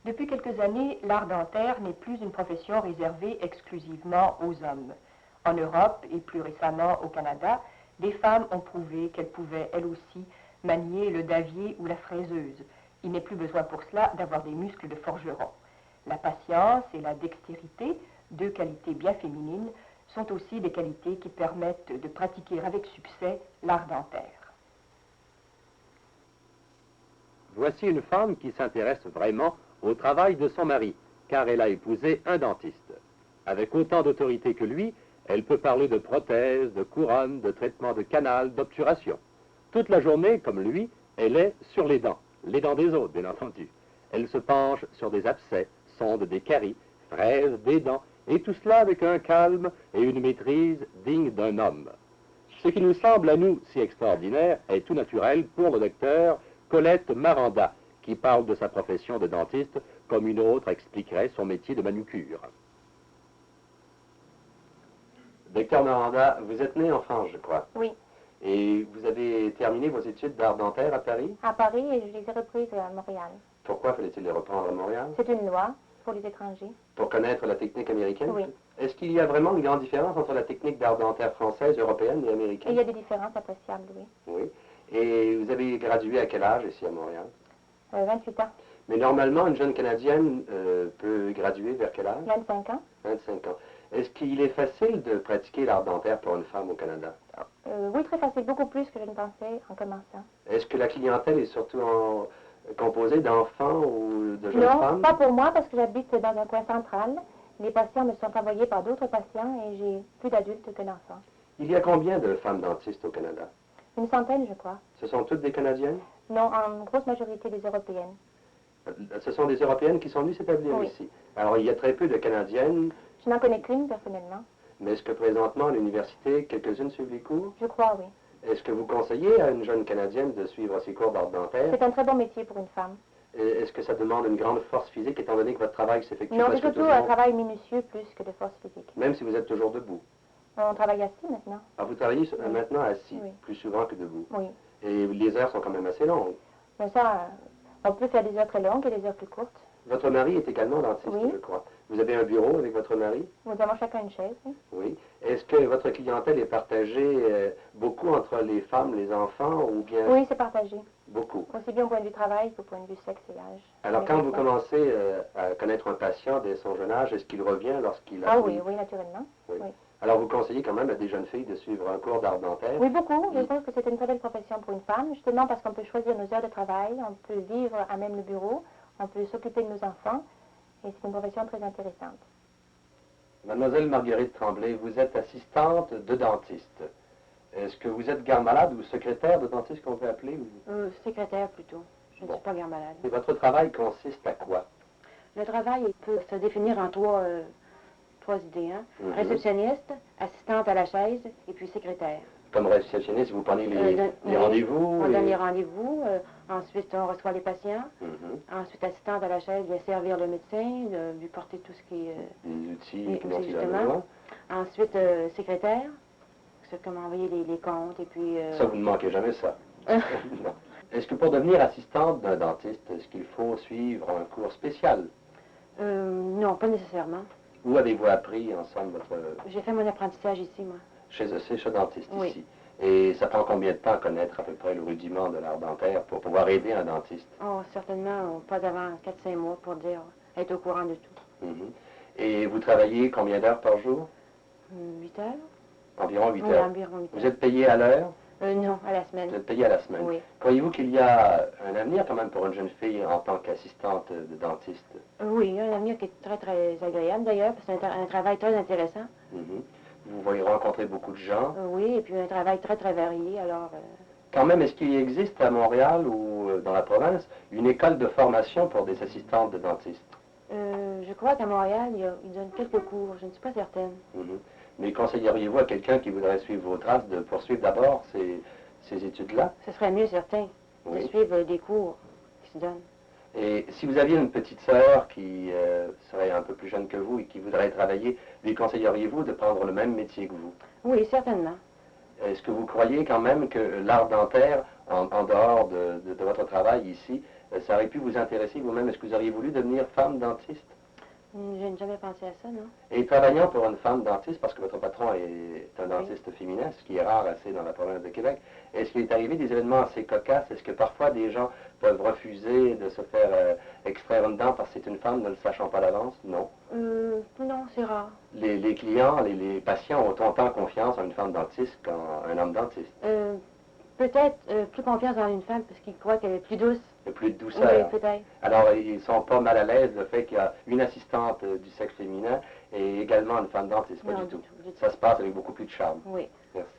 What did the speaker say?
Depuis quelques années, l'art dentaire n'est plus une profession réservée exclusivement aux hommes. En Europe et plus récemment au Canada, des femmes ont prouvé qu'elles pouvaient elles aussi manier le davier ou la fraiseuse. Il n'est plus besoin pour cela d'avoir des muscles de forgeron. La patience et la dextérité, deux qualités bien féminines, sont aussi des qualités qui permettent de pratiquer avec succès l'art dentaire. Voici une femme qui s'intéresse vraiment au travail de son mari, car elle a épousé un dentiste. Avec autant d'autorité que lui, elle peut parler de prothèses, de couronnes, de traitements de canal, d'obturation. Toute la journée, comme lui, elle est sur les dents des autres, bien entendu. Elle se penche sur des abcès, sonde des caries, fraise des dents, et tout cela avec un calme et une maîtrise dignes d'un homme. Ce qui nous semble à nous si extraordinaire est tout naturel pour le docteur Colette Maranda, qui parle de sa profession de dentiste comme une autre expliquerait son métier de manucure. Docteur Maranda, vous êtes né en France, je crois. Oui. Et vous avez terminé vos études d'art dentaire à Paris? À Paris, et je les ai reprises à Montréal. Pourquoi fallait-il les reprendre à Montréal? C'est une loi pour les étrangers. Pour connaître la technique américaine? Oui. Est-ce qu'il y a vraiment une grande différence entre la technique d'art dentaire française, européenne et américaine? Et il y a des différences appréciables, oui. Oui. Et vous avez gradué à quel âge ici à Montréal? 28 ans. Mais normalement, une jeune Canadienne peut graduer vers quel âge? 25 ans. 25 ans. Est-ce qu'il est facile de pratiquer l'art dentaire pour une femme au Canada? Oui, très facile, beaucoup plus que je ne pensais en commençant. Est-ce que la clientèle est surtout composée d'enfants ou de jeunes Non, femmes? pas pour moi, parce que j'habite dans un coin central. Les patients me sont envoyés par d'autres patients et j'ai plus d'adultes que d'enfants. Il y a combien de femmes dentistes au Canada? Une centaine, je crois. Ce sont toutes des Canadiennes? Non, en grosse majorité des Européennes. Ce sont des Européennes qui sont venues s'établir Oui. ici. Alors, il y a très peu de Canadiennes, Je n'en connais qu'une, personnellement. mais est-ce que présentement, à l'université, quelques-unes suivent les cours? Je crois, oui. Est-ce que vous conseillez à une jeune Canadienne de suivre ces cours d'art dentaire? C'est un très bon métier pour une femme. Est-ce que ça demande une grande force physique, étant donné que votre travail s'effectue Non, c'est presque surtout toujours, un travail minutieux plus que de force physique. même si vous êtes toujours debout? On travaille assis maintenant. Alors, vous travaillez Oui. maintenant assis, Oui. plus souvent que debout. Oui. Et les heures sont quand même assez longues. Mais ça, on peut faire des heures très longues et des heures plus courtes. Votre mari est également dentiste, Oui. je crois. Vous avez un bureau avec votre mari? Nous avons chacun une chaise. Oui. Oui. Est-ce que votre clientèle est partagée beaucoup entre les femmes, les enfants, ou bien Oui, c'est partagé. beaucoup? Aussi bien au point de vue travail qu'au point de vue sexe et âge. Alors, Les quand vous personnes. commencez à connaître un patient dès son jeune âge, est-ce qu'il revient lorsqu'il a... Ah oui, oui, naturellement. Oui. Oui. Alors, vous conseillez quand même à des jeunes filles de suivre un cours d'art dentaire? Oui, beaucoup. Je Oui. pense que c'est une très belle profession pour une femme, justement parce qu'on peut choisir nos heures de travail, on peut vivre à même le bureau, on peut s'occuper de nos enfants, et c'est une profession très intéressante. Mademoiselle Marguerite Tremblay, vous êtes assistante de dentiste. Est-ce que vous êtes garde-malade ou secrétaire de dentiste qu'on peut appeler? Secrétaire plutôt. Je ne Bon. suis pas garde-malade. Et votre travail consiste à quoi? Le travail il peut se définir en trois idées. Hein? Mhm. Réceptionniste, assistante à la chaise et puis secrétaire. Comme réceptionniste, vous prenez les Oui, rendez-vous? On et- donne les rendez-vous, ensuite on reçoit les patients, Mhm. ensuite assistante à la chaise vient servir le médecin, lui porter tout ce qui est... Des outils Oui, dont il a justement. besoin. Ensuite, secrétaire, c'est comme envoyer les comptes et puis... Ça, vous ne manquez jamais ça. Non. Est-ce que pour devenir assistante d'un dentiste, est-ce qu'il faut suivre un cours spécial? non, pas nécessairement. Où avez-vous appris ensemble votre... J'ai fait mon apprentissage ici, moi. chez ce dentiste Oui. ici? Et ça prend combien de temps à connaître à peu près le rudiment de l'art dentaire pour pouvoir aider un dentiste? Oh, certainement, pas avant 4-5 mois pour dire, être au courant de tout. Mhm. Et vous travaillez combien d'heures par jour? 8 heures? Environ 8 Oui, heures. environ 8 heures. Vous êtes payé à l'heure? Non, à la semaine. Vous êtes payé à la semaine? Oui. Croyez-vous qu'il y a un avenir quand même pour une jeune fille en tant qu'assistante de dentiste? Oui, un avenir qui est très, très agréable d'ailleurs, parce que c'est un travail très intéressant. Mhm. Vous voyez rencontrer beaucoup de gens. Oui, et puis un travail très, très varié, alors... Quand même, est-ce qu'il existe à Montréal ou dans la province une école de formation pour des assistantes de dentistes? je crois qu'à Montréal, ils donnent quelques cours, je ne suis pas certaine. Mhm. Mais conseilleriez-vous à quelqu'un qui voudrait suivre vos traces de poursuivre d'abord ces études-là? Ce serait mieux certain de Oui. suivre des cours qui se donnent. Et si vous aviez une petite sœur qui serait un peu plus jeune que vous et qui voudrait travailler, lui conseilleriez-vous de prendre le même métier que vous? Oui, certainement. Est-ce que vous croyez quand même que l'art dentaire, en dehors de votre travail ici, Ça aurait pu vous intéresser vous-même. Est-ce que vous auriez voulu devenir femme dentiste? Je n'ai jamais pensé à ça, non? Et travaillant pour une femme dentiste, parce que votre patron est un dentiste féminin, ce qui est rare assez dans la province de Québec, est-ce qu'il est arrivé des événements assez cocasses? Est-ce que parfois des gens peuvent refuser de se faire extraire une dent parce que c'est une femme, ne le sachant pas d'avance? Non. Non, c'est rare. Les clients, les patients ont autant confiance en une femme dentiste qu'en un homme dentiste. Peut-être plus confiance dans une femme parce qu'ils croient qu'elle est plus douce. Il y a plus de douceur. Oui, peut-être. Alors, ils ne sont pas mal à l'aise le fait qu'il y a une assistante du sexe féminin et également une femme dentiste, pas Non, du tout. du tout. Ça se passe avec beaucoup plus de charme. Oui. Merci.